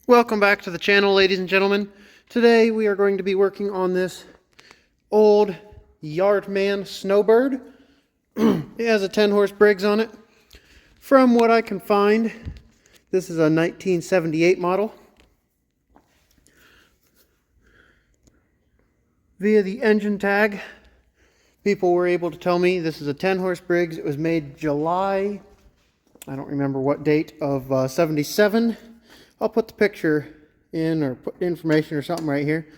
Welcome back to the channel, ladies and gentlemen. Today we are going to be working on this old Yardman snowbird. It has a 10-horse Briggs on it. From what I can find, this is a 1978 model. Via the engine tag, people were able to tell me this is a 10-horse Briggs. It was made July, I don't remember what date, of 77. I'll put the picture in, or put information or something right here,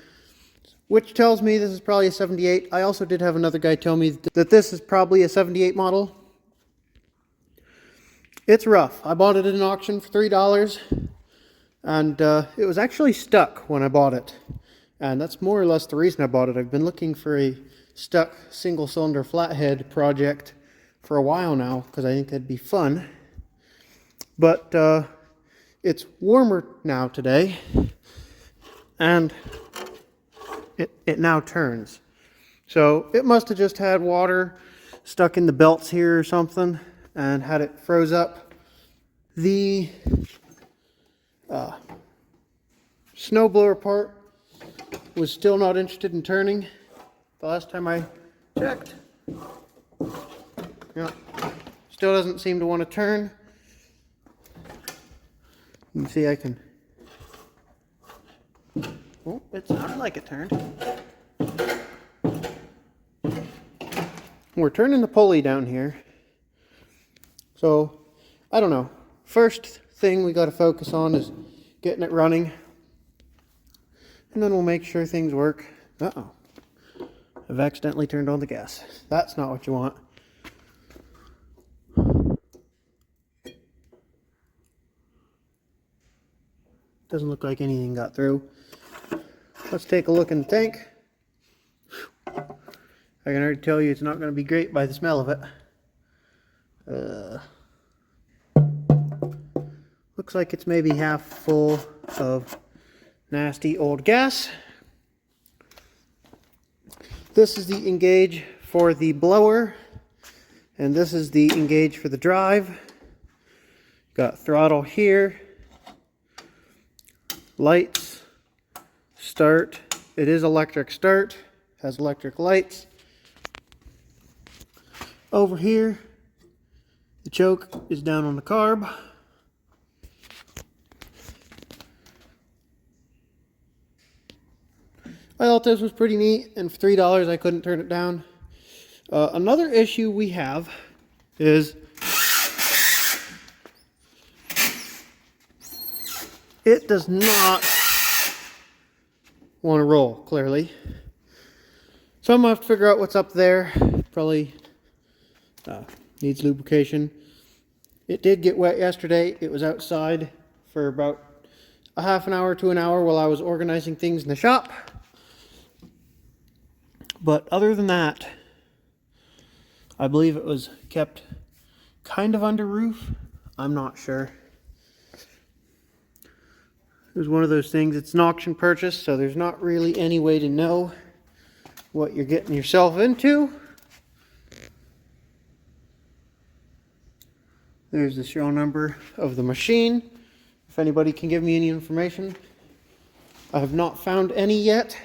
which tells me this is probably a 78. I also did have another guy tell me that this is probably a 78 model. It's rough. I bought it at an auction for $3, and it was actually stuck when I bought it. And that's more or less the reason I bought it. I've been looking for a stuck single-cylinder flathead project for a while now, because I think that'd be fun. But it's warmer now today, and it now turns. So it must have just had water stuck in the belts here or something and had it froze up. The snowblower part was still not interested in turning the last time I checked. Yeah, still doesn't seem to want to turn. You can see I can, oh, it sounded like it turned. We're turning the pulley down here. So, I don't know. First thing we got to focus on is getting it running. And then we'll make sure things work. Uh-oh. I've accidentally turned on the gas. That's not what you want. Doesn't look like anything got through. Let's take a look in the tank. I can already tell you it's not going to be great by the smell of it. Looks like it's maybe half full of nasty old gas. This is the engage for the blower, and this is the engage for the drive. Got throttle here. Lights, start. It is electric start, has electric lights. Over here, the choke is down on the carb. I thought this was pretty neat, and for $3 I couldn't turn it down. Another issue we have is it does not want to roll, clearly. So I'm going to have to figure out what's up there. Probably needs lubrication. It did get wet yesterday. It was outside for about a half an hour to an hour while I was organizing things in the shop. But other than that, I believe it was kept kind of under roof. I'm not sure. It was one of those things, it's an auction purchase, so there's not really any way to know what you're getting yourself into. There's the serial number of the machine, if anybody can give me any information. I have not found any yet.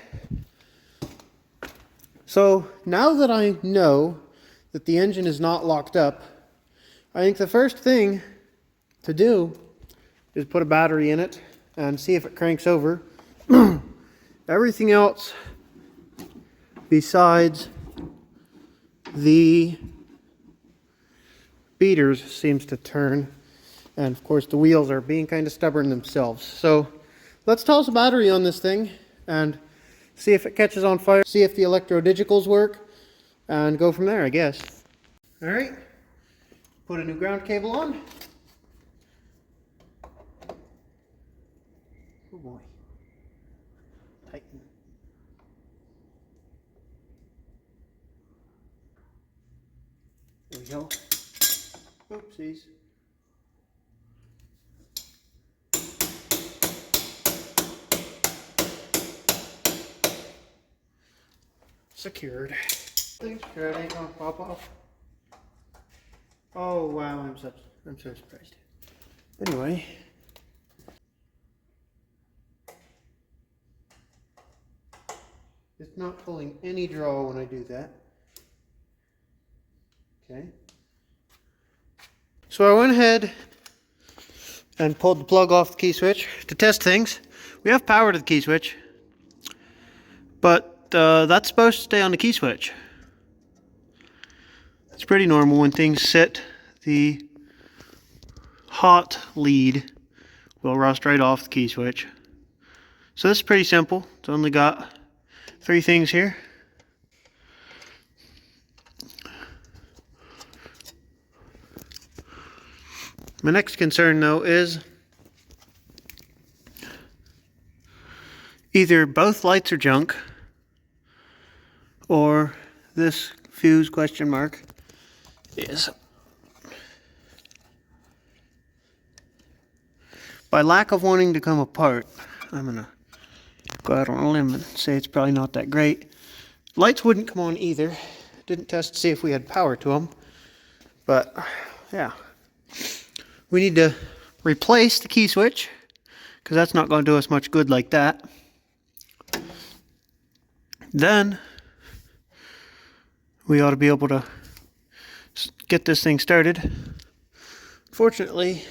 So now that I know that the engine is not locked up, I think the first thing to do is put a battery in it and see if it cranks over. Everything else besides the beaters seems to turn, and of course the wheels are being kind of stubborn themselves. So let's toss a battery on this thing and see if it catches on fire, see if the electrodigicals work, and go from there, I guess. Alright, put a new ground cable on. Oh boy. Tighten. There we go. Oopsies. Secured. Things sure it ain't gonna pop off. Oh wow, I'm so surprised. Anyway. It's not pulling any draw when I do that. Okay. So I went ahead and pulled the plug off the key switch to test things. We have power to the key switch, but that's supposed to stay on the key switch. It's pretty normal when things sit. The hot lead will rust right off the key switch. So this is pretty simple. It's only got 3 things here. My next concern though is either both lights are junk or this fuse question mark is. By lack of wanting to come apart, I'm gonna go out on a limb and say it's probably not that great. Lights wouldn't come on either. Didn't test to see if we had power to them, but yeah. We need to replace the key switch because that's not going to do us much good like that. Then we ought to be able to get this thing started. Fortunately,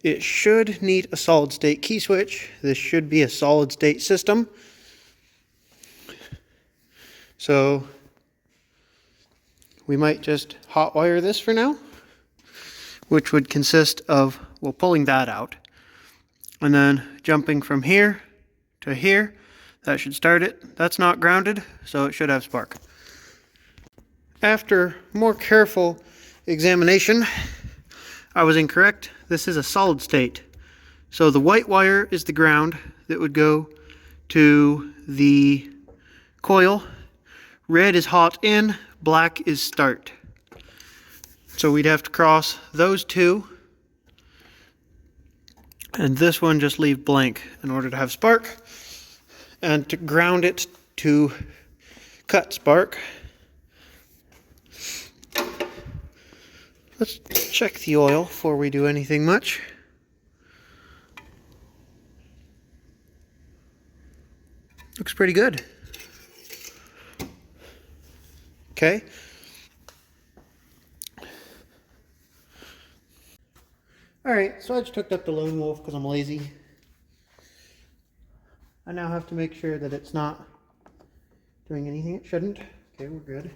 it should need a solid state key switch. This should be a solid state system. So we might just hot wire this for now, which would consist of, well, pulling that out and then jumping from here to here. That should start it. That's not grounded, so it should have spark. After more careful examination, I was incorrect. This is a solid state. So the white wire is the ground that would go to the coil. Red is hot in, black is start. So we'd have to cross those two, and this one just leave blank in order to have spark, and to ground it to cut spark. Let's check the oil before we do anything much. Looks pretty good. Okay. Alright, so I just hooked up the Lone Wolf because I'm lazy. I now have to make sure that it's not doing anything it shouldn't. Okay, we're good.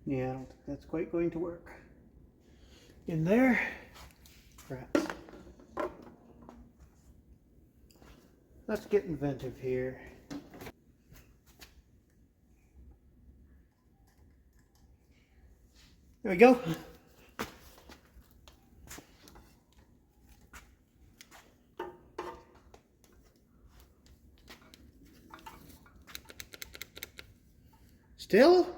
Yeah, I don't think that's quite going to work. In there, perhaps. Let's get inventive here. There we go. Still?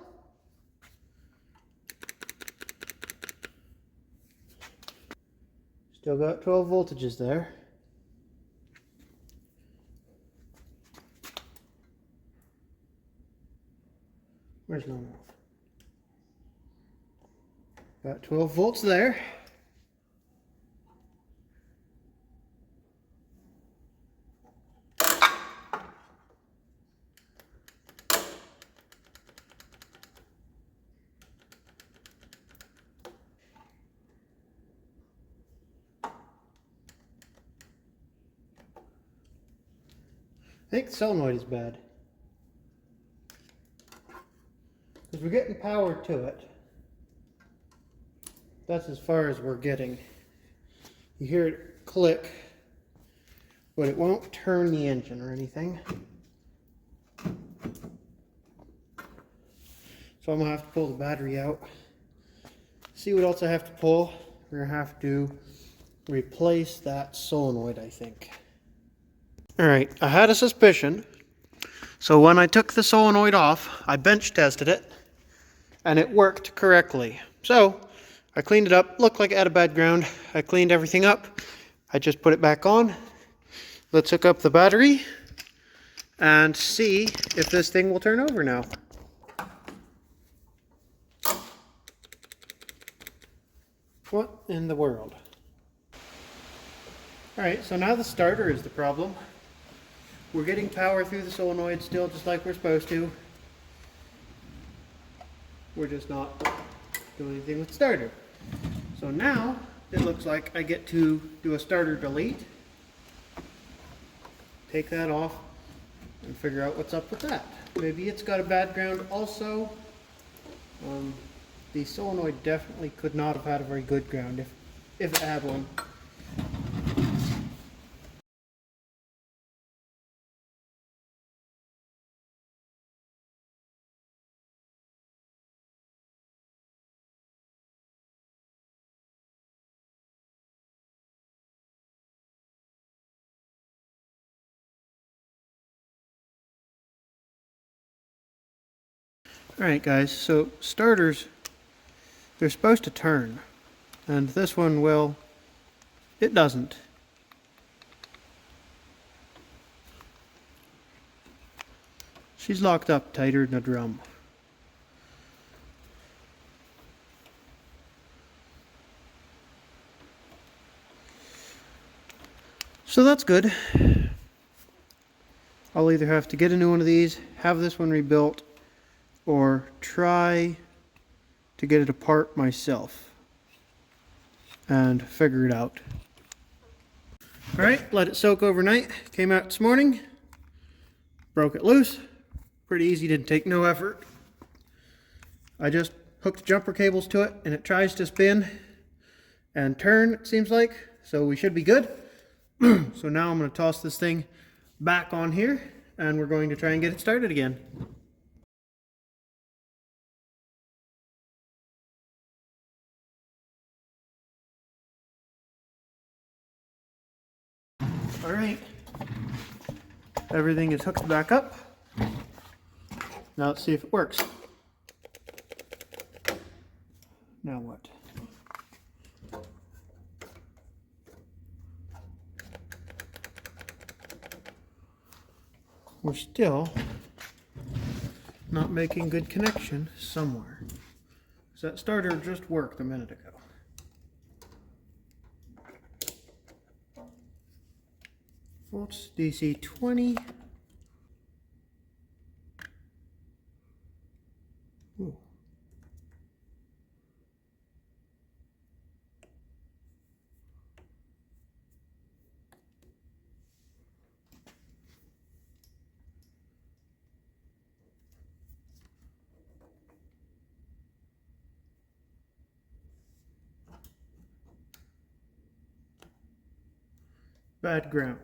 Still got 12 voltages there. Where's Lone Wolf? Got 12 volts there. I think the solenoid is bad, because we're getting power to it. That's as far as we're getting. You hear it click, but it won't turn the engine or anything. So I'm gonna have to pull the battery out. See what else I have to pull. We're gonna have to replace that solenoid, I think. Alright, I had a suspicion. So when I took the solenoid off, I bench tested it, and it worked correctly. So I cleaned it up, looked like it had a bad ground. I cleaned everything up. I just put it back on. Let's hook up the battery and see if this thing will turn over now. What in the world? Alright, so now the starter is the problem. We're getting power through the solenoid still just like we're supposed to. We're just not doing anything with the starter. So now it looks like I get to do a starter delete. Take that off and figure out what's up with that. Maybe it's got a bad ground also. The solenoid definitely could not have had a very good ground if it had one. Alright guys, so starters, they're supposed to turn, and this one will, it doesn't. She's locked up tighter than a drum. So that's good. I'll either have to get a new one of these, have this one rebuilt, or try to get it apart myself and figure it out. Alright, let it soak overnight. Came out this morning, broke it loose. Pretty easy, didn't take no effort. I just hooked jumper cables to it and it tries to spin and turn, it seems like, so we should be good. So now I'm going to toss this thing back on here and we're going to try and get it started again. Alright, everything is hooked back up. Now let's see if it works. Now what? We're still not making good connection somewhere. So that starter just worked a minute ago. Volts DC 20. Ooh. Bad ground.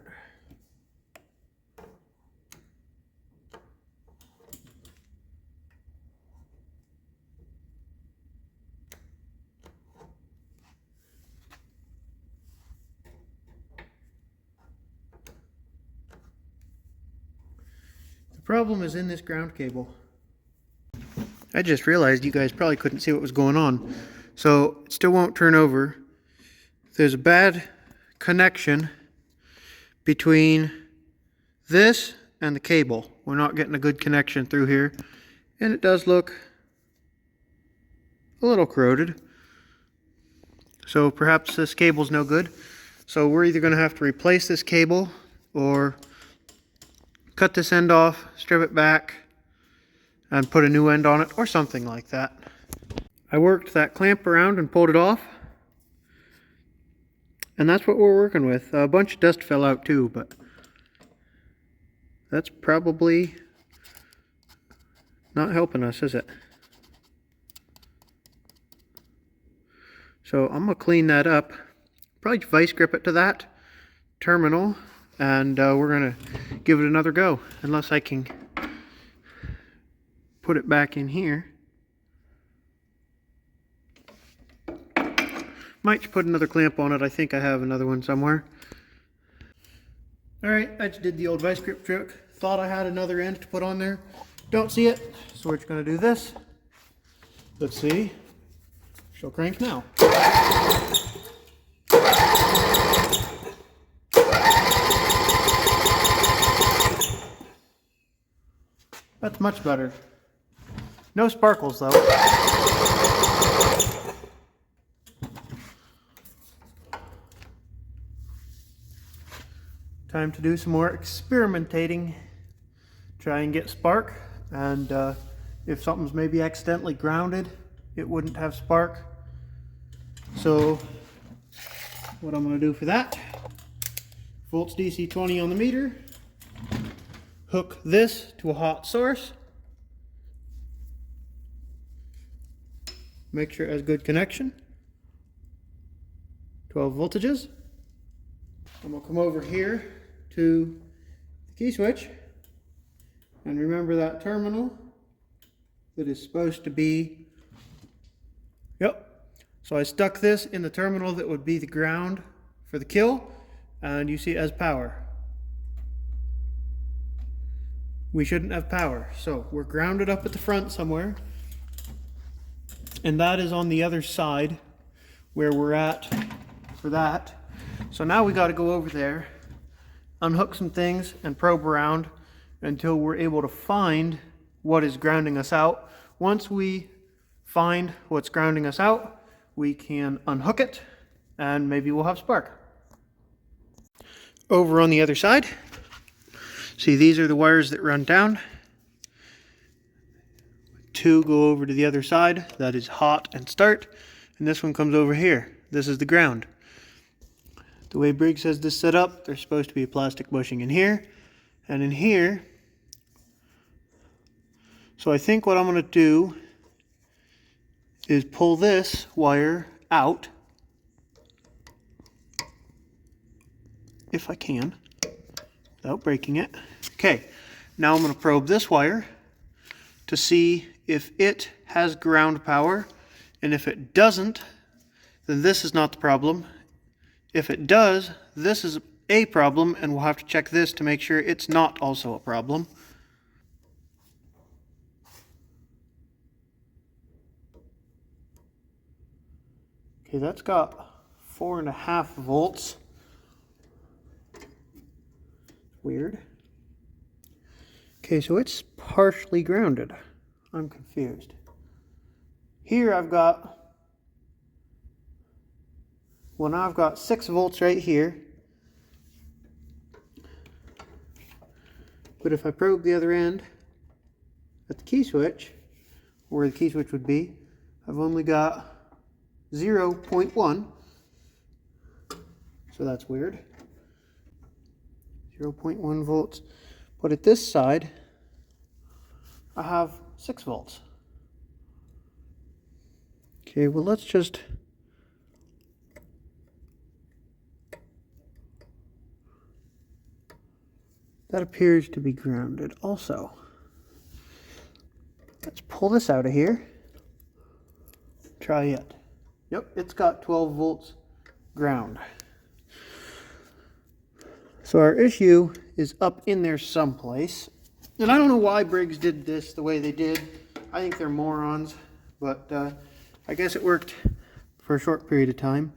The problem is in this ground cable. I just realized you guys probably couldn't see what was going on. So it still won't turn over. There's a bad connection between this and the cable. We're not getting a good connection through here. And it does look a little corroded. So perhaps this cable's no good. So we're either going to have to replace this cable or cut this end off, strip it back, and put a new end on it or something like that. I worked that clamp around and pulled it off. And that's what we're working with. A bunch of dust fell out too, but that's probably not helping us, is it? So I'm going to clean that up. Probably vice grip it to that terminal, and we're going to give it another go. Unless I can put it back in here. Might put another clamp on it. I think I have another one somewhere. Alright, I just did the old vice grip trick. Thought I had another end to put on there. Don't see it, so we're just going to do this. Let's see. She'll crank now. That's much better. No sparkles though. Time to do some more experimentating. Try and get spark, and if something's maybe accidentally grounded, it wouldn't have spark. So what I'm going to do for that, volts DC 20 on the meter, hook this to a hot source, make sure it has good connection, 12 voltages. I'm going to come over here to the key switch, and remember that terminal that is supposed to be, yep. So I stuck this in the terminal that would be the ground for the kill, and you see it as power. We shouldn't have power, so we're grounded up at the front somewhere, and that is on the other side where we're at for that. So now we got to go over there, unhook some things, and probe around until we're able to find what is grounding us out. Once we find what's grounding us out, we can unhook it, and maybe we'll have spark. Over on the other side, see, these are the wires that run down. 2 go over to the other side, that is hot and start, and this one comes over here. This is the ground. The way Briggs has this set up, there's supposed to be a plastic bushing in here and in here. So I think what I'm going to do is pull this wire out, if I can, without breaking it. Okay, now I'm going to probe this wire to see if it has ground power, and if it doesn't, then this is not the problem. If it does, this is a problem, and we'll have to check this to make sure it's not also a problem. Okay, that's got 4.5 volts. Weird. Okay, so it's partially grounded. I'm confused. Here I've got, well, now I've got 6 volts right here. But if I probe the other end at the key switch, where the key switch would be, I've only got 0.1. So that's weird. 0.1 volts. But at this side, I have 6 volts. Okay, well, let's just that appears to be grounded also. Let's pull this out of here. Try it. Yep, it's got 12 volts ground. So our issue is up in there someplace. And I don't know why Briggs did this the way they did. I think they're morons, but I guess it worked for a short period of time.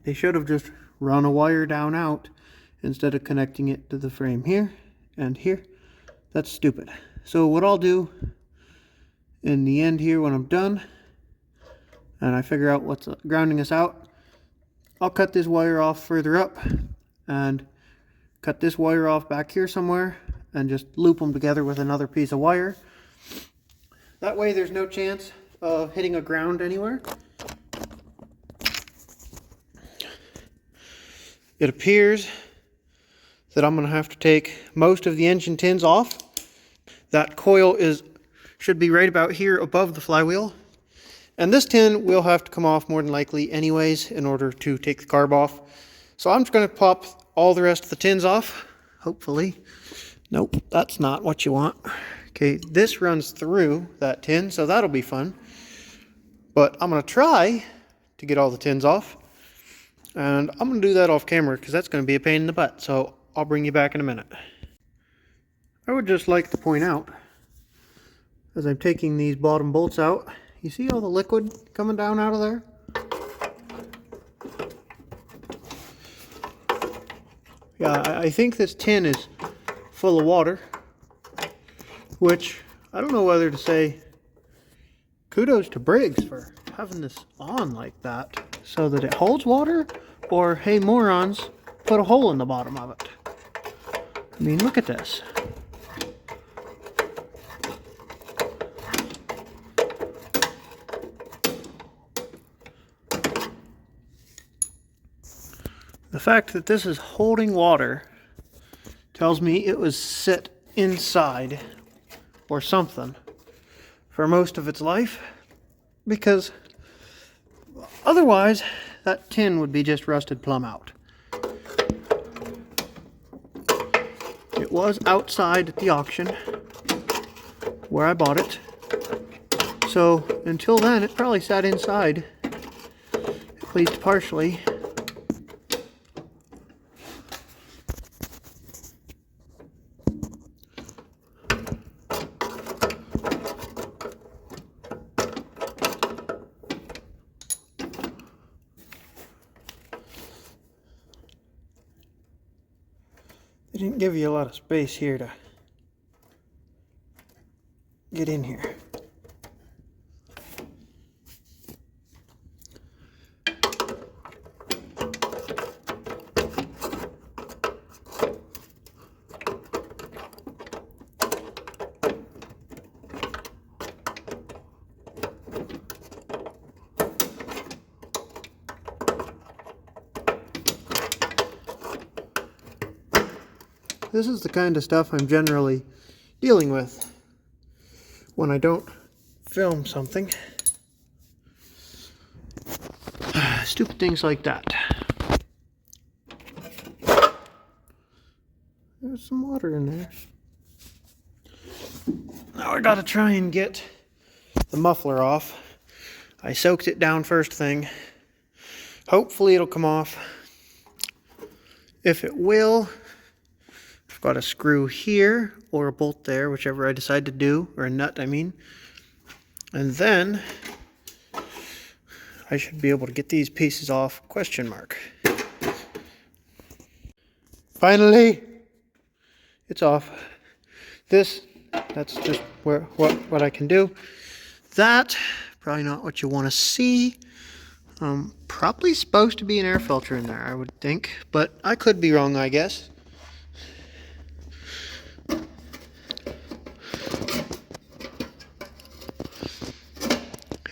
They should have just run a wire down out instead of connecting it to the frame here and here. That's stupid. So what I'll do in the end here when I'm done, and I figure out what's grounding us out, I'll cut this wire off further up and cut this wire off back here somewhere and just loop them together with another piece of wire. That way there's no chance of hitting a ground anywhere. It appears that I'm going to have to take most of the engine tins off. That coil should be right about here above the flywheel. And this tin will have to come off more than likely anyways in order to take the carb off. So I'm just going to pop all the rest of the tins off, hopefully. Nope, that's not what you want. Okay, this runs through that tin, so that'll be fun. But I'm going to try to get all the tins off. And I'm going to do that off camera because that's going to be a pain in the butt. So I'll bring you back in a minute. I would just like to point out, as I'm taking these bottom bolts out, you see all the liquid coming down out of there? Yeah, I think this tin is full of water, which I don't know whether to say kudos to Briggs for having this on like that so that it holds water, or hey morons, put a hole in the bottom of it. I mean, look at this. The fact that this is holding water tells me it was set inside or something for most of its life, because otherwise that tin would be just rusted plumb out. It was outside at the auction where I bought it, so until then it probably sat inside, at least partially. They didn't give you a lot of space here to get in here. This is the kind of stuff I'm generally dealing with when I don't film something. Stupid things like that. There's some water in there. Now I gotta try and get the muffler off. I soaked it down first thing. Hopefully it'll come off. If it will, I've got a screw here or a bolt there, whichever I decide to do, or a nut I mean. And then I should be able to get these pieces off, question mark. Finally, it's off. That's just what I can do. That, probably not what you want to see. Probably supposed to be an air filter in there, I would think, but I could be wrong, I guess.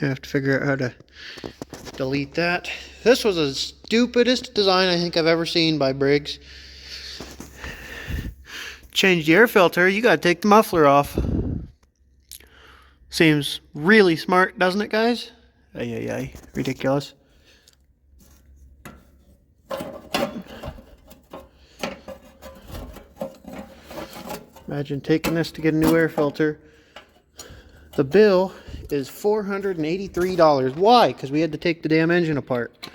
I have to figure out how to delete that. This was the stupidest design I think I've ever seen by Briggs. Change the air filter, you gotta take the muffler off. Seems really smart, doesn't it, guys? Ay, ridiculous. Imagine taking this to get a new air filter. The bill is $483. Why? Because we had to take the damn engine apart.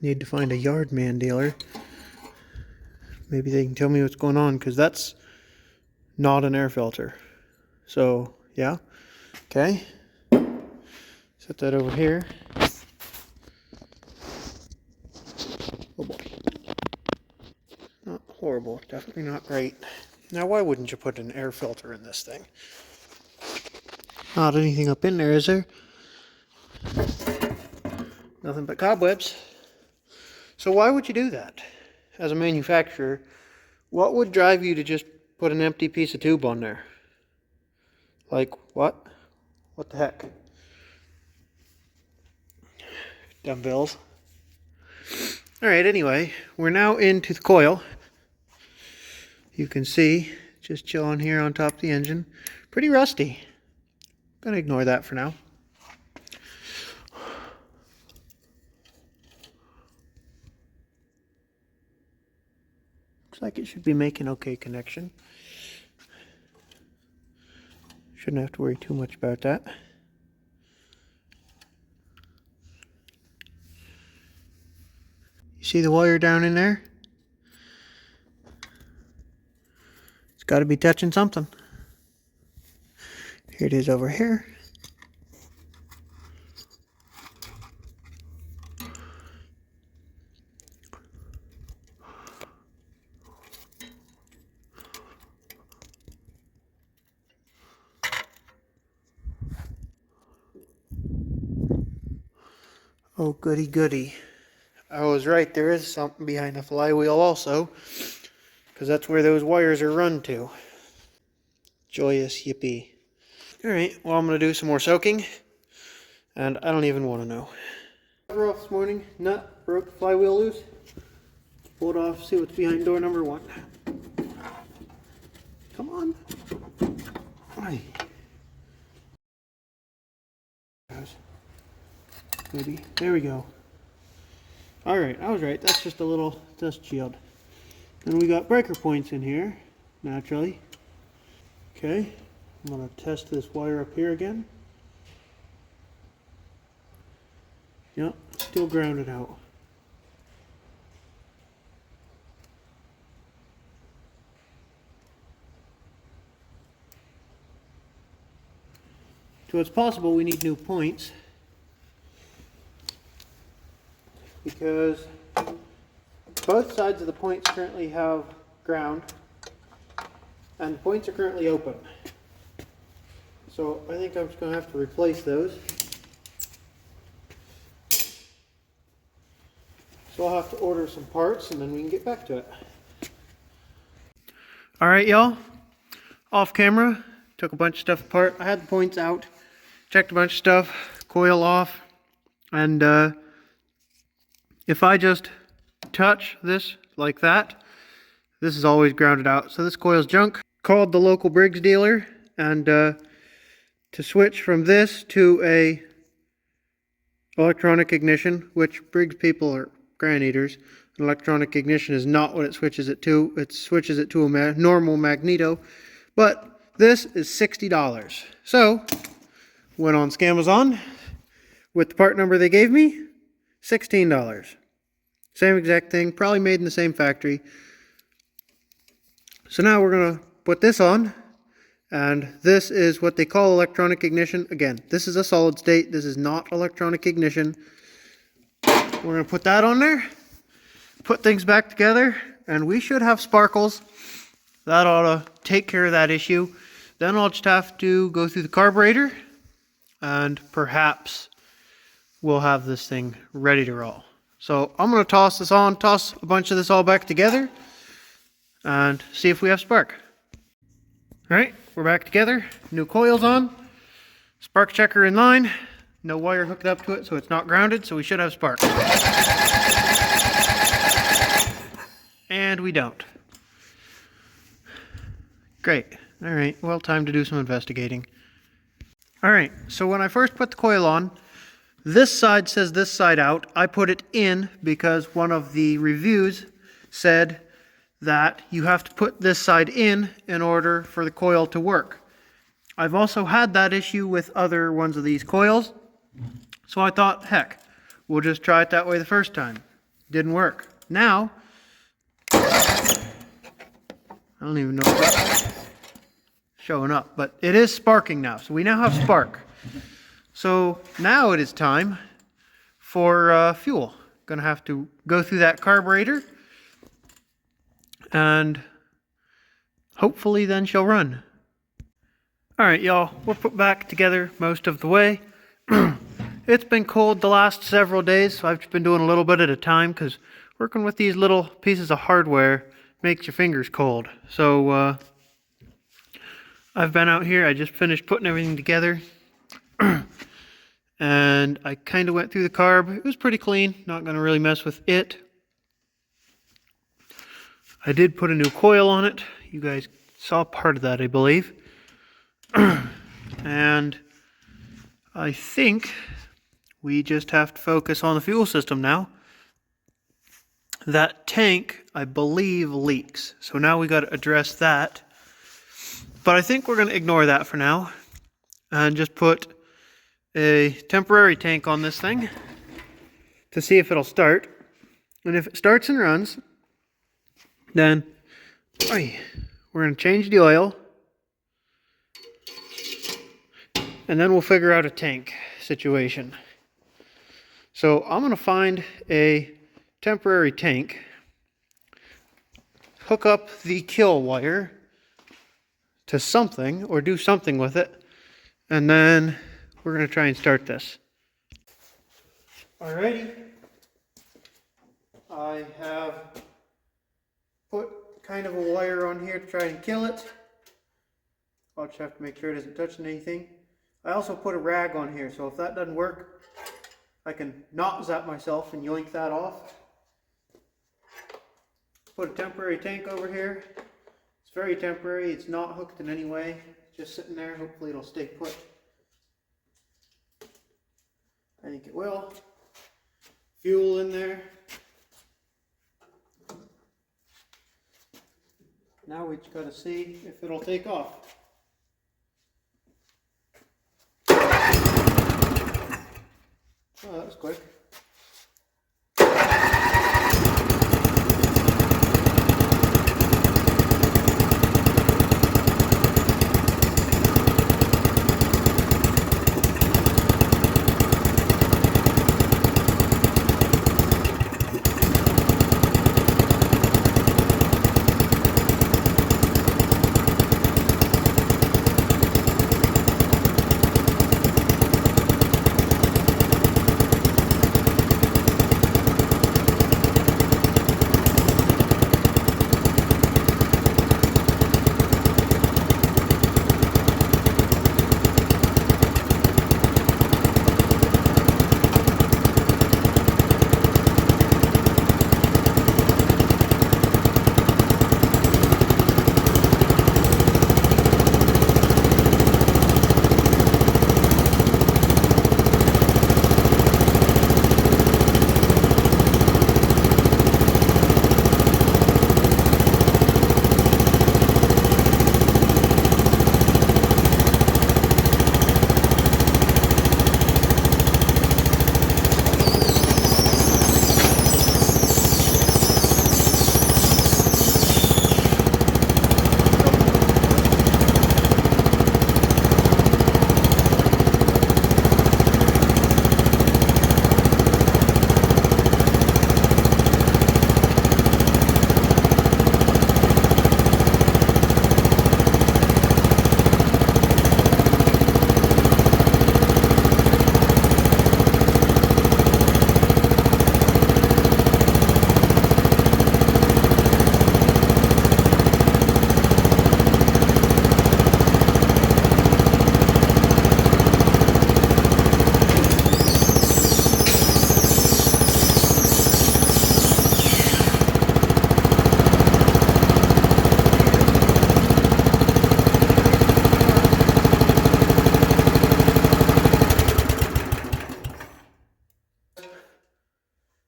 Need to find a yardman dealer. Maybe they can tell me what's going on, because that's not an air filter. So, yeah. Okay. Set that over here. Oh boy. Not horrible. Definitely not great. Now, why wouldn't you put an air filter in this thing? Not anything up in there, is there? Nothing but cobwebs. So why would you do that? As a manufacturer, what would drive you to just put an empty piece of tube on there? Like, what? What the heck? Dumbbells. Alright, anyway, we're now into the coil. You can see, just chilling here on top of the engine. Pretty rusty. Gonna ignore that for now. like it should be making okay connection. Shouldn't have to worry too much about that. You see the wire down in there? It's got to be touching something. Here it is over here. Oh, goody goody. I was right, there is something behind the flywheel also, because that's where those wires are run to. Joyous yippee. Alright, well I'm going to do some more soaking, and I don't even want to know. Cover off this morning, nut, broke the flywheel loose. Pull it off, see what's behind door number 1. Come on. Aye. Maybe. There we go. Alright, I was right. That's just a little dust shield. Then we got breaker points in here, naturally. Okay, I'm going to test this wire up here again. Yep, still grounded out. So it's possible we need new points, because both sides of the points currently have ground and the points are currently open. So I think I'm just going to have to replace those. So I'll have to order some parts and then we can get back to it. Alright y'all, off camera, took a bunch of stuff apart. I had the points out, checked a bunch of stuff, coil off, and if I just touch this like that, this is always grounded out. So this coil's junk. Called the local Briggs dealer, and to switch from this to a electronic ignition, which Briggs people are grand eaters, an electronic ignition is not what it switches it to. It switches it to a normal magneto, but this is $60. So went on Scamazon with the part number they gave me, $16. Same exact thing, probably made in the same factory. So now we're going to put this on, and this is what they call electronic ignition. Again, this is a solid state, this is not electronic ignition. We're going to put that on there, put things back together, and we should have sparkles. That ought to take care of that issue. Then I'll just have to go through the carburetor, and perhaps we'll have this thing ready to roll. So I'm going to toss this on, toss a bunch of this all back together, and see if we have spark. Alright, we're back together. New coils on. Spark checker in line. No wire hooked up to it, so it's not grounded, so we should have spark. And we don't. Great. Alright, well, time to do some investigating. Alright, so when I first put the coil on, this side says this side out. I put it in because one of the reviews said that you have to put this side in order for the coil to work. I've also had that issue with other ones of these coils, so I thought, heck, we'll just try it that way the first time. Didn't work. Now, I don't even know if that's showing up, but it is sparking now, so we now have spark. So now it is time for fuel. Gonna have to go through that carburetor, and hopefully then she'll run. Alright y'all, we're put back together most of the way. It's been cold the last several days, so I've just been doing a little bit at a time, because working with these little pieces of hardware makes your fingers cold. So I've been out here, I just finished putting everything together. And I kind of went through the carb. It was pretty clean, not going to really mess with it. I did put a new coil on it. You guys saw part of that, I believe. And I think we just have to focus on the fuel system now. that tank, I believe, leaks. So now we got to address that. But I think we're going to ignore that for now and just put a temporary tank on this thing to see if it'll start. And if it starts and runs, then we're going to change the oil, and then we'll figure out a tank situation. So I'm going to find a temporary tank, hook up the kill wire to something or do something with it, and then we're going to try and start this. Alrighty, I have put kind of a wire on here to try and kill it. I'll just have to make sure it isn't touching anything. I also put a rag on here, so if that doesn't work, I can not zap myself and yoink that off. Put a temporary tank over here. It's very temporary, it's not hooked in any way. It's just sitting there, hopefully it'll stay put. I think it will. Fuel in there. Now we just gotta see if it'll take off. Oh, that was quick.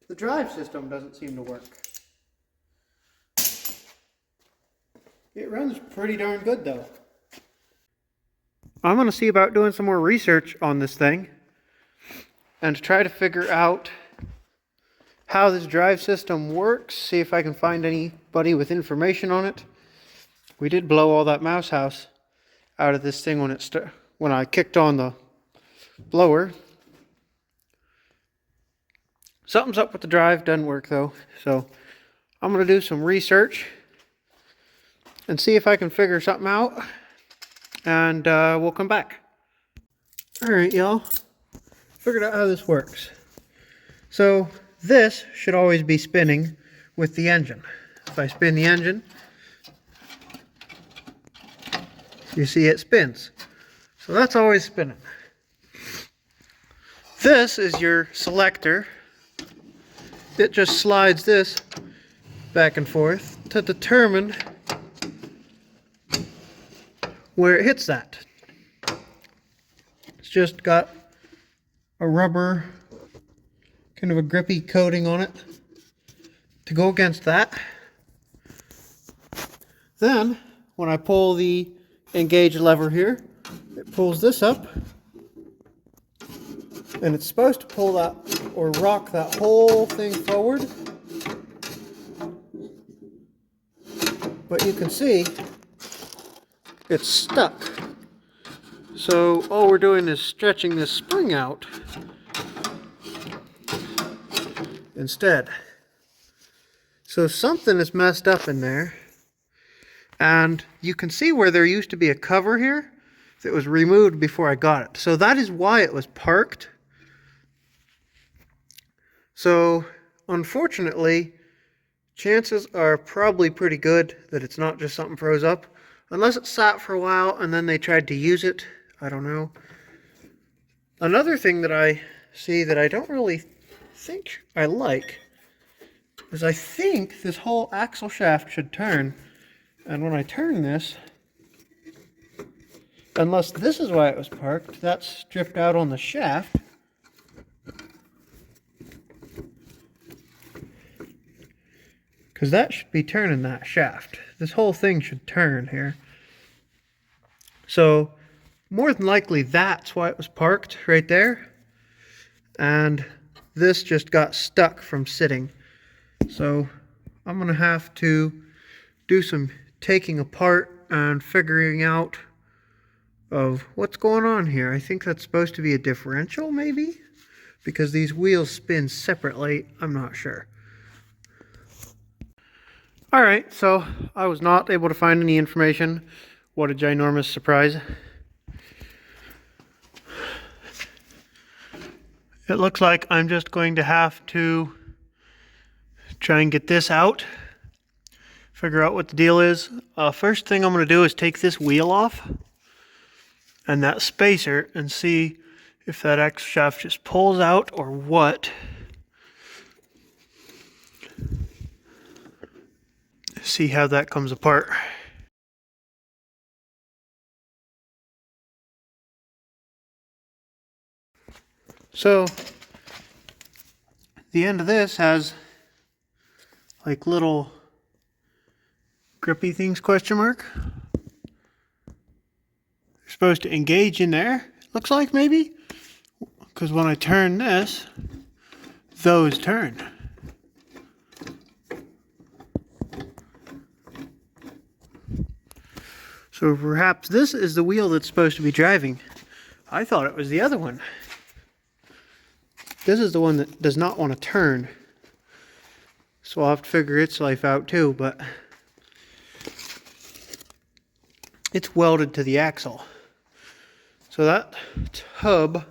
The drive system doesn't seem to work. It runs pretty darn good though. I'm going to see about doing some more research on this thing and try to figure out how this drive system works, see if I can find anybody with information on it. We did blow all that mouse house out of this thing when I kicked on the blower. Something's up with the drive, doesn't work though. So I'm going to do some research and see if I can figure something out, and we'll come back. Alright y'all, figured out how this works. So this should always be spinning with the engine. If I spin the engine, you see it spins. So that's always spinning. This is your selector. It just slides this back and forth to determine where it hits that. It's just got a rubber, kind of a grippy coating on it to go against that. Then, when I pull the engage lever here, it pulls this up. And it's supposed to pull that or rock that whole thing forward. But you can see it's stuck. So all we're doing is stretching this spring out instead. So something is messed up in there. And you can see where there used to be a cover here that was removed before I got it. So that is why it was parked. So unfortunately, chances are probably pretty good that it's not just something froze up. Unless it sat for a while and then they tried to use it. I don't know. Another thing that I see that I don't really think I like is I think this whole axle shaft should turn. And when I turn this, unless this is why it was parked, that's stripped out on the shaft. Because that should be turning that shaft. This whole thing should turn here. So, more than likely that's why it was parked right there. And this just got stuck from sitting. So, I'm going to have to do some taking apart and figuring out of what's going on here. I think that's supposed to be a differential, maybe? Because these wheels spin separately. I'm not sure. Alright, so I was not able to find any information. What a ginormous surprise. It looks like I'm just going to have to try and get this out. Figure out what the deal is. First thing I'm going to do is take this wheel off and that spacer and see if that X shaft just pulls out or what. See how that comes apart. So the end of this has like little grippy things, question mark. They're supposed to engage in there, looks like, maybe, because when I turn this, those turn. So perhaps this is the wheel that's supposed to be driving. I thought it was the other one. This is the one that does not want to turn. So I'll have to figure its life out too, but it's welded to the axle. So that hub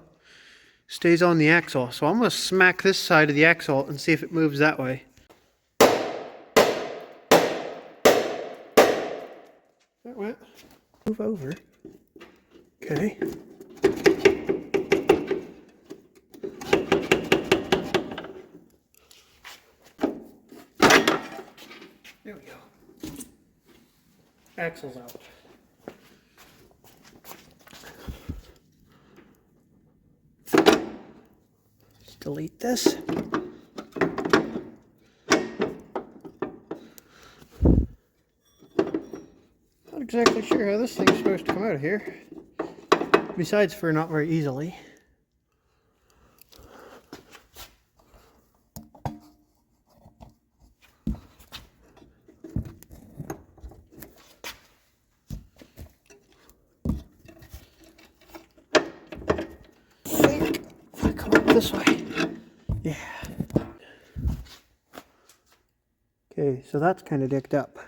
stays on the axle. So I'm going to smack this side of the axle and see if it moves that way. That went. Move over. Okay. There we go. Axle's out. Just delete this. Not exactly sure how this thing's supposed to come out of here. Besides for not very easily. If I come up this way. Yeah. Okay, so that's kind of dicked up.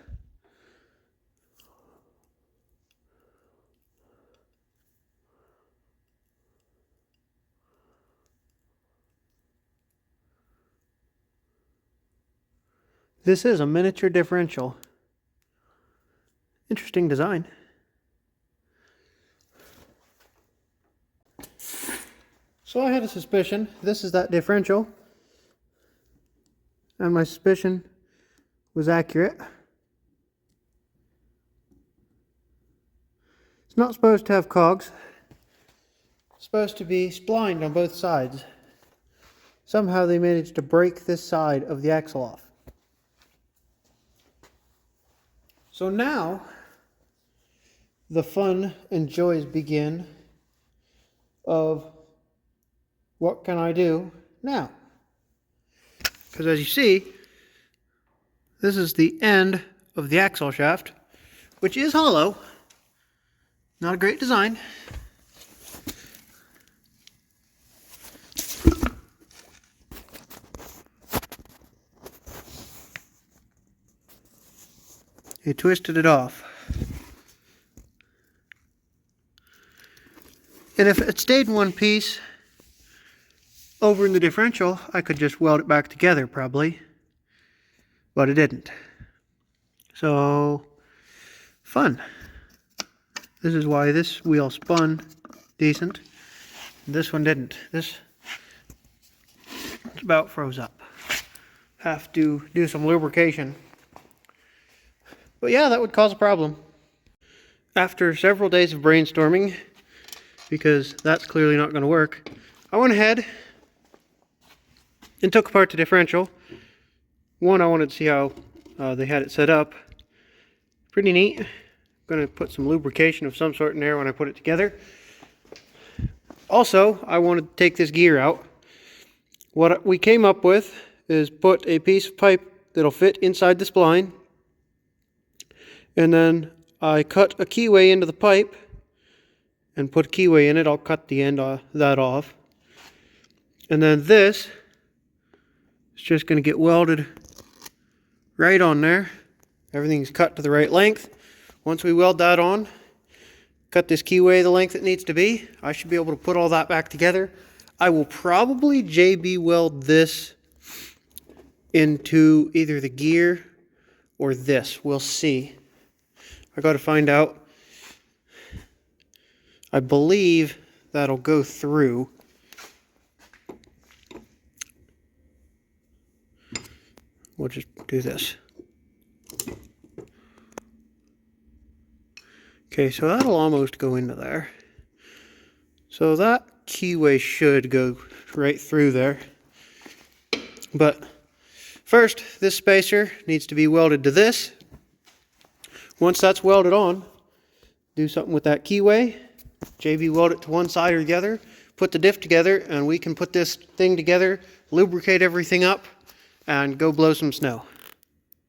This is a miniature differential. Interesting design. So I had a suspicion. This is that differential. And my suspicion was accurate. It's not supposed to have cogs. It's supposed to be splined on both sides. Somehow they managed to break this side of the axle off. So now the fun and joys begin of what can I do now? Because as you see, this is the end of the axle shaft, which is hollow. Not a great design. He twisted it off. And if it stayed in one piece over in the differential, I could just weld it back together probably, but it didn't. So, fun. This is why this wheel spun decent. This one didn't. This about froze up. Have to do some lubrication. But yeah, that would cause a problem. After several days of brainstorming, because that's clearly not going to work, I went ahead and took apart the differential. One, I wanted to see how they had it set up. Pretty neat. I'm going to put some lubrication of some sort in there when I put it together. Also, I wanted to take this gear out. What we came up with is put a piece of pipe that'll fit inside the spline. And then I cut a keyway into the pipe and put a keyway in it. I'll cut the end of that off. And then this is just going to get welded right on there. Everything's cut to the right length. Once we weld that on, cut this keyway the length it needs to be, I should be able to put all that back together. I will probably JB weld this into either the gear or this. We'll see. I got to find out. I believe that'll go through. We'll just do this. Okay, so that'll almost go into there. So that keyway should go right through there. But first, this spacer needs to be welded to this. Once that's welded on, do something with that keyway, JB weld it to one side or the other, put the diff together, and we can put this thing together, lubricate everything up, and go blow some snow.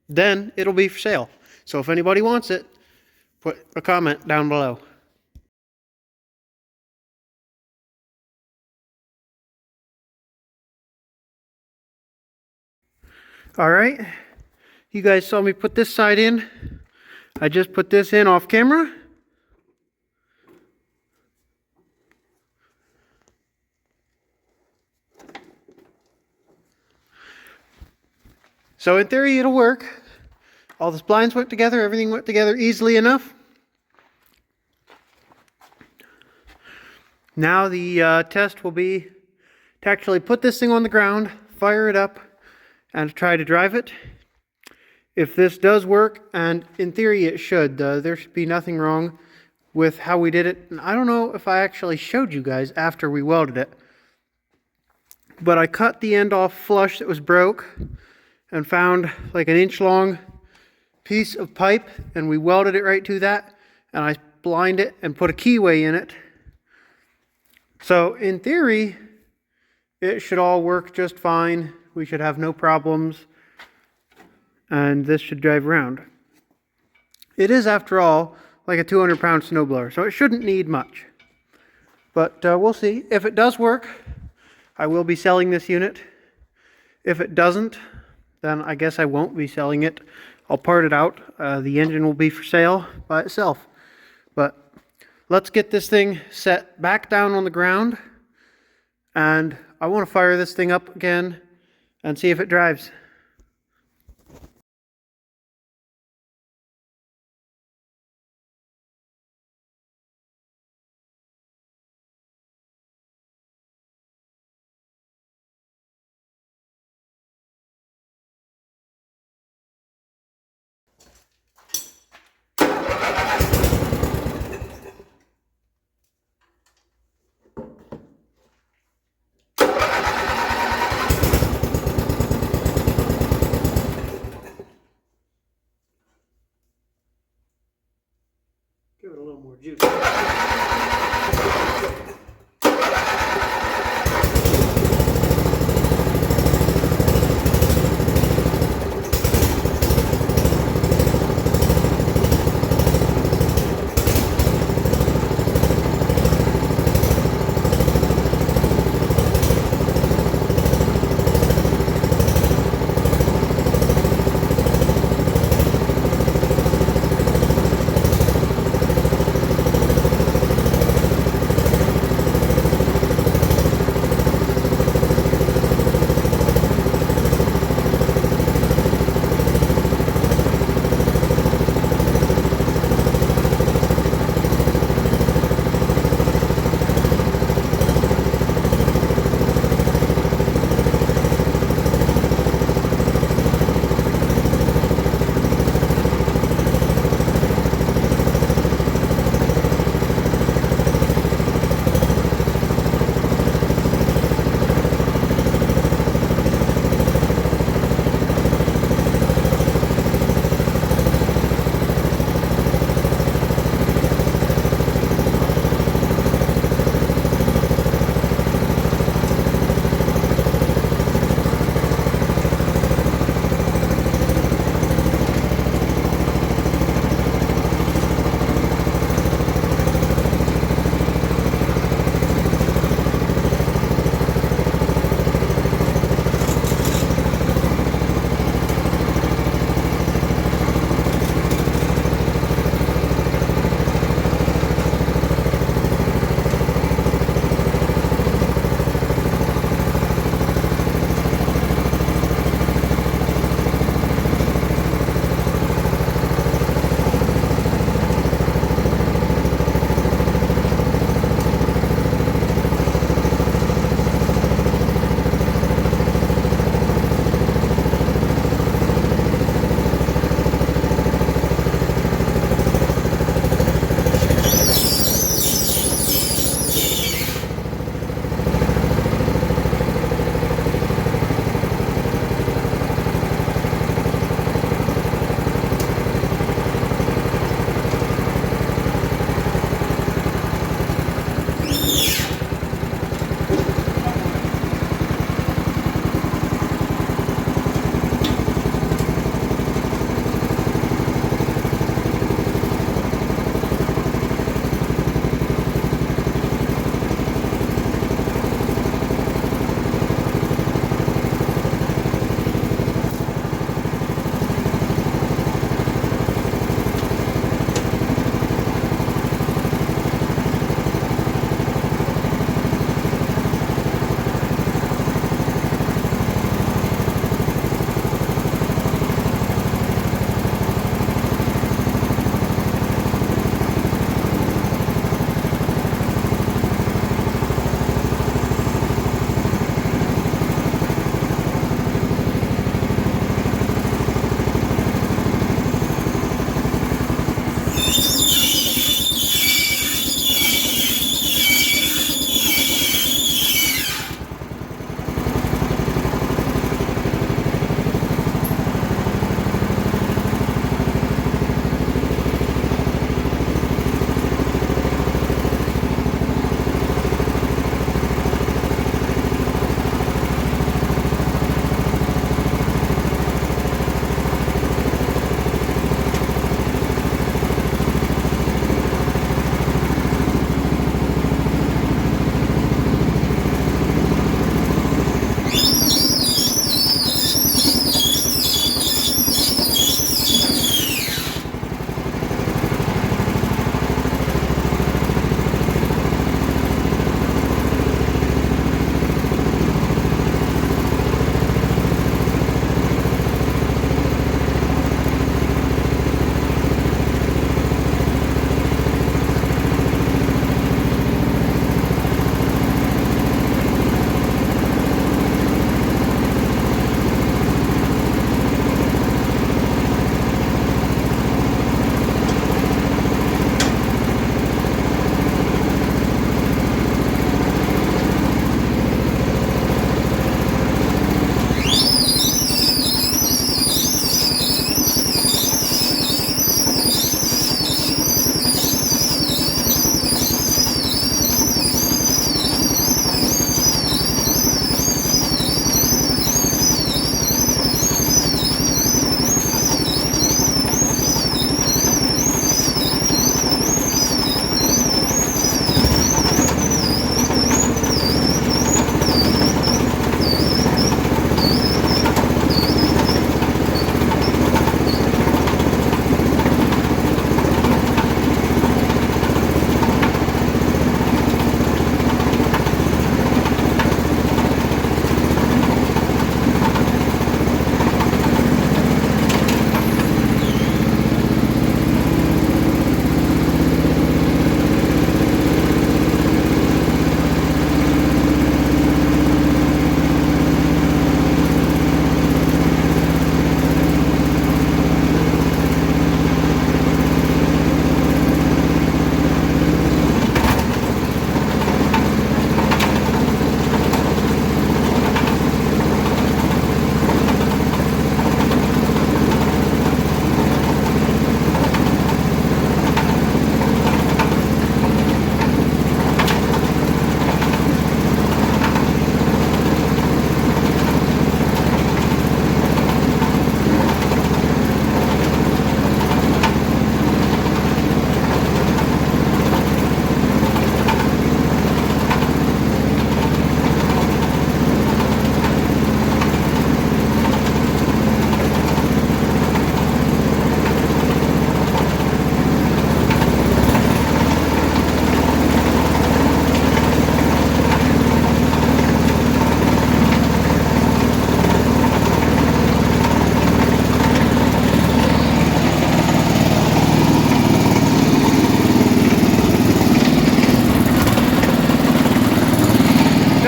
Then it'll be for sale. So if anybody wants it, put a comment down below. Alright, you guys saw me put this side in. I just put this in off camera. So in theory it'll work. All the splines went together, everything went together easily enough. Now the test will be to actually put this thing on the ground, fire it up, and try to drive it. If this does work, and in theory it should, there should be nothing wrong with how we did it. And I don't know if I actually showed you guys after we welded it, but I cut the end off flush that was broke and found like an inch long piece of pipe, and we welded it right to that, and I splined it and put a keyway in it. So in theory it should all work just fine. We should have no problems, and this should drive around. It is, after all, like a 200-pound snowblower, so it shouldn't need much. But we'll see. If it does work, I will be selling this unit. If it doesn't, then I guess I won't be selling it. I'll part it out. The engine will be for sale by itself. But let's get this thing set back down on the ground, and I want to fire this thing up again and see if it drives.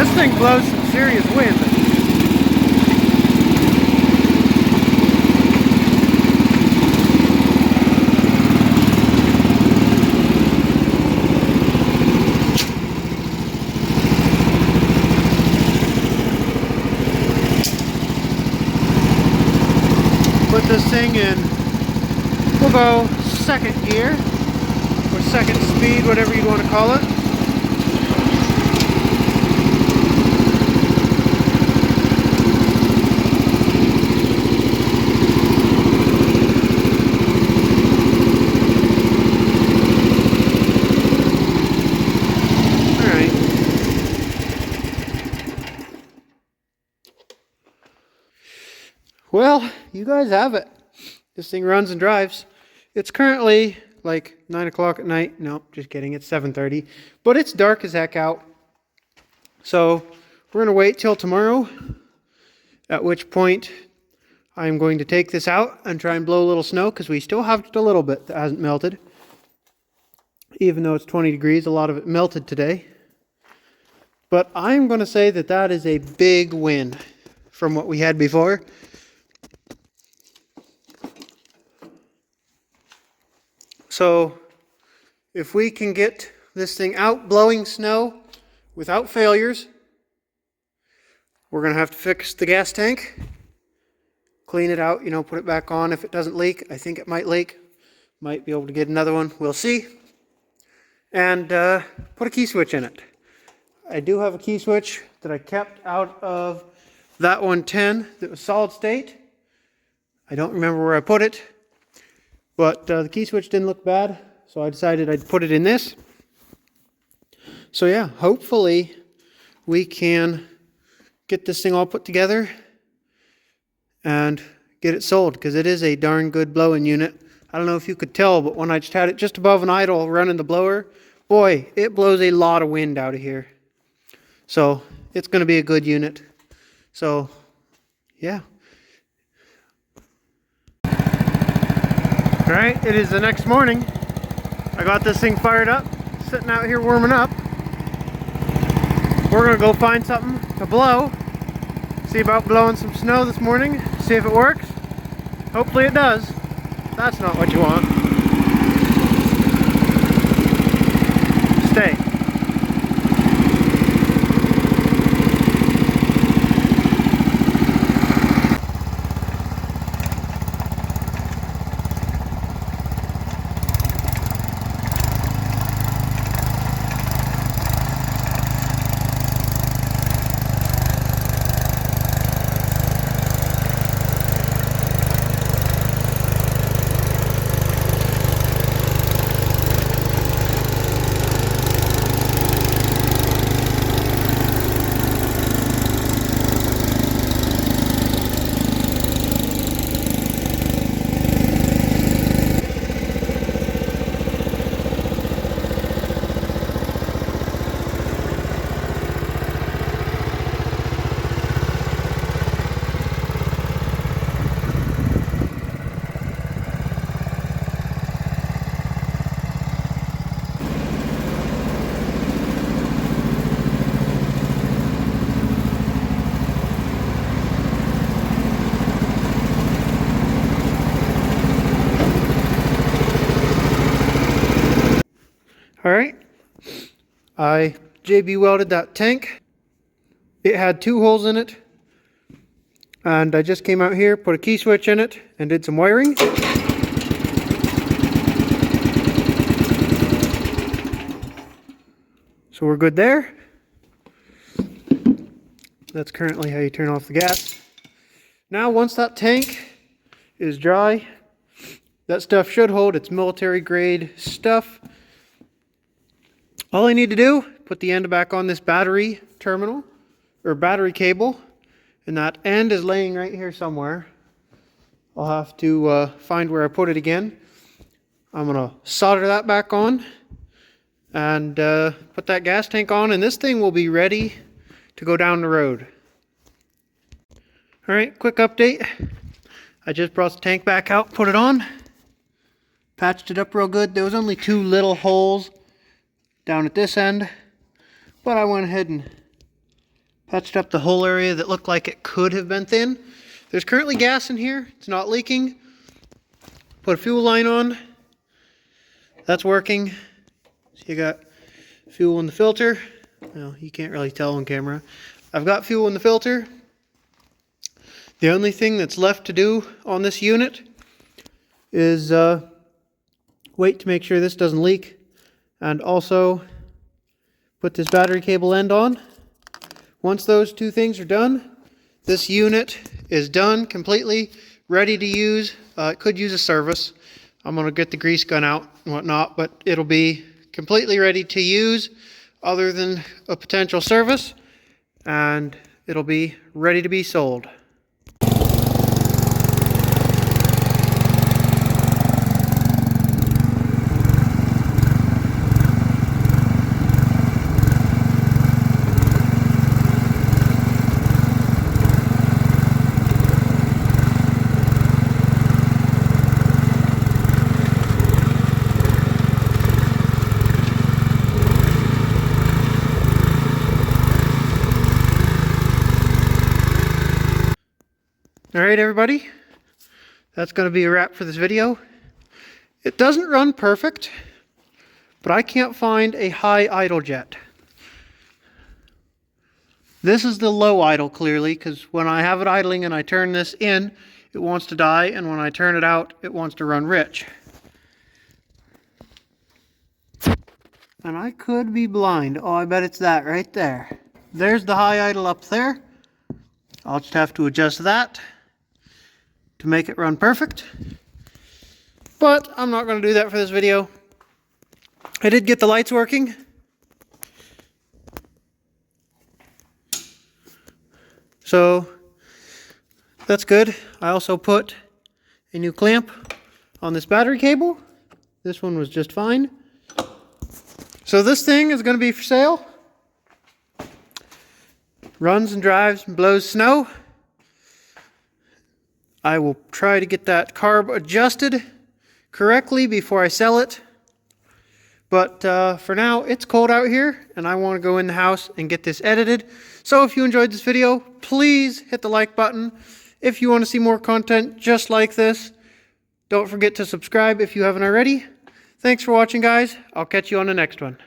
This thing blows some serious wind. Put this thing in, we'll go second gear, or second speed, whatever you want to call it. Alright. Well, you guys have it. This thing runs and drives. It's currently like 9 o'clock at night. No, just kidding. It's 7:30. But it's dark as heck out. So we're going to wait till tomorrow, at which point I'm going to take this out and try and blow a little snow, because we still have just a little bit that hasn't melted. Even though it's 20 degrees, a lot of it melted today. But I'm going to say that that is a big win from what we had before. So if we can get this thing out blowing snow without failures, we're going to have to fix the gas tank, clean it out, put it back on if it doesn't leak. I think it might leak. Might be able to get another one. We'll see. And put a key switch in it. I do have a key switch that I kept out of that 110 that was solid state. I don't remember where I put it. But the key switch didn't look bad, so I decided I'd put it in this. So yeah, hopefully we can get this thing all put together and get it sold, because it is a darn good blowing unit. I don't know if you could tell, but when I just had it just above an idle running the blower, boy, it blows a lot of wind out of here. So it's going to be a good unit. So yeah. Alright, it is the next morning. I got this thing fired up, sitting out here warming up. We're gonna go find something to blow. See about blowing some snow this morning, see if it works. Hopefully it does. That's not what you want. Stay. Alright, I JB welded that tank. It had 2 holes in it, and I just came out here, put a key switch in it, and did some wiring. So we're good there. That's currently how you turn off the gas. Now once that tank is dry, that stuff should hold. It's military grade stuff. All I need to do, put the end back on this battery terminal, or battery cable, and that end is laying right here somewhere. I'll have to find where I put it again. I'm going to solder that back on and put that gas tank on, and this thing will be ready to go down the road. Alright, quick update. I just brought the tank back out, put it on, patched it up real good. There was only 2 little holes down at this end, but I went ahead and Patched up the whole area that looked like it could have been thin. There's currently gas in here. It's not leaking. Put a fuel line on. That's working. So you got fuel in the filter. Well, you can't really tell on camera. I've got fuel in the filter. The only thing that's left to do on this unit is wait to make sure this doesn't leak, and also put this battery cable end on. Once those two things are done, this unit is done, completely ready to use. It could use a service. I'm going to get the grease gun out and whatnot, but it'll be completely ready to use other than a potential service, and it'll be ready to be sold. Alright everybody, that's going to be a wrap for this video. It doesn't run perfect, but I can't find a high idle jet. This is the low idle clearly, because when I have it idling and I turn this in, it wants to die, and when I turn it out, it wants to run rich. And I could be blind. Oh, I bet it's that right there. There's the high idle up there. I'll just have to adjust that to make it run perfect. But I'm not going to do that for this video. I did get the lights working. So that's good. I also put a new clamp on this battery cable. This one was just fine. So this thing is going to be for sale. Runs and drives and blows snow. I will try to get that carb adjusted correctly before I sell it. But for now, it's cold out here, and I want to go in the house and get this edited. So if you enjoyed this video, please hit the like button. If you want to see more content just like this, don't forget to subscribe if you haven't already. Thanks for watching, guys. I'll catch you on the next one.